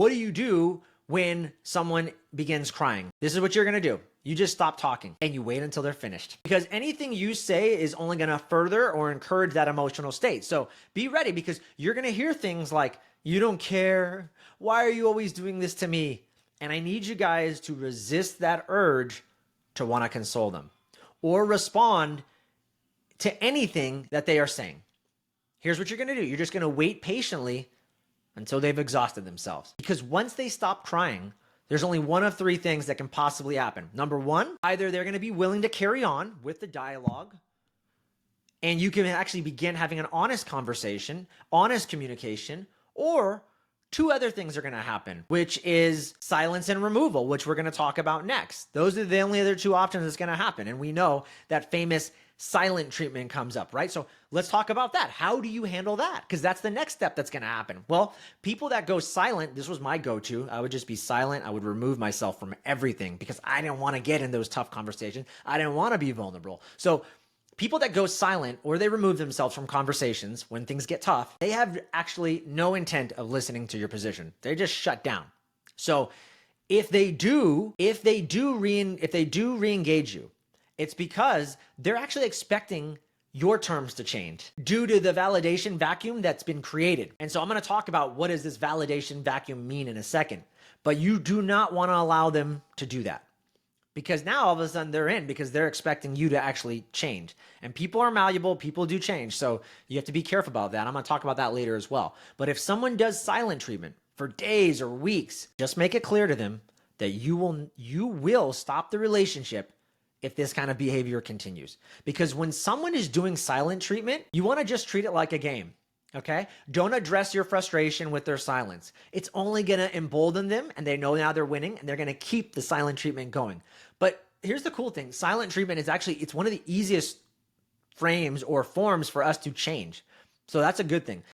What do you do when someone begins crying? This is what you're gonna do. You just stop talking and you wait until they're finished, because anything you say is only gonna further or encourage that emotional state. So be ready, because you're gonna hear things like, "You don't care. Why are you always doing this to me?" And I need you guys to resist that urge to want to console them or respond to anything that they are saying. Here's what you're going to do. You're just going to wait patiently until they've exhausted themselves. Because once they stop crying, there's only one of three things that can possibly happen. Number one, either they're going to be willing to carry on with the dialogue, and you can actually begin having an honest conversation, honest communication, or two other things are going to happen, which is silence and removal, which we're going to talk about next. Those are the only other two options that's going to happen. And we know that famous silent treatment comes up, right? So let's talk about that. How do you handle that? Because that's the next step that's going to happen. Well, people that go silent, this was my go-to. I would just be silent. I would remove myself from everything because I didn't want to get in those tough conversations. I didn't want to be vulnerable. So people that go silent or they remove themselves from conversations when things get tough, they have actually no intent of listening to your position. They just shut down. So if they do re-engage you, it's because they're actually expecting your terms to change due to the validation vacuum that's been created. And so I'm going to talk about what does this validation vacuum mean in a second, but you do not want to allow them to do that. Because now all of a sudden they're in, because they're expecting you to actually change. And people are malleable, people do change. So you have to be careful about that. I'm going to talk about that later as well. But if someone does silent treatment for days or weeks, just make it clear to them that you will stop the relationship if this kind of behavior continues. Because when someone is doing silent treatment, you want to just treat it like a game. Okay? Don't address your frustration with their silence. It's only going to embolden them, and they know now they're winning, and they're going to keep the silent treatment going. But here's the cool thing. Silent treatment is actually, it's one of the easiest frames or forms for us to change. So that's a good thing.